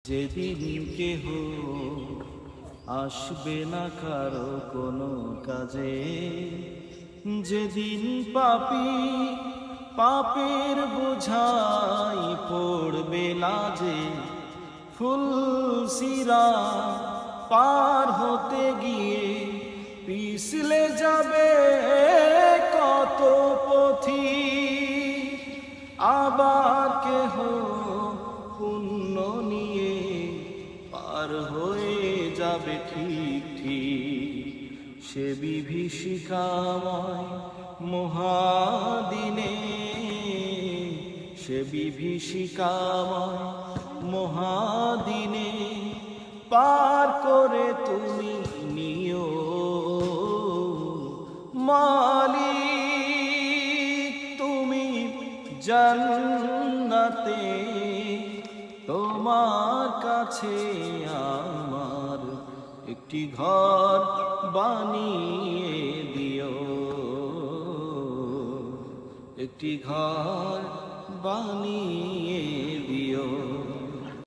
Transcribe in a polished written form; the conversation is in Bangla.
যেদিন কেহ আসবে না কারো কোনো কাজে, যেদিন পাপী পাপের বোঝাই পড়বে লাজে, ফুলসিরা পার হতে গিয়ে পিছলে যাবে কত পথি, আবার কেহ পুণ্য নিয়ে পার হয়ে যাবে ঠিক ঠিক। সে বিভীষিকাময় মহাদিনে, সে বিভীষিকাময় মহাদিনে পার করে তুমি নিও মালিক, তুমি জান্নাতে। তোমার কাছে আমার একটি ঘর বানিয়ে দিও, একটি ঘর বানিয়ে দিও।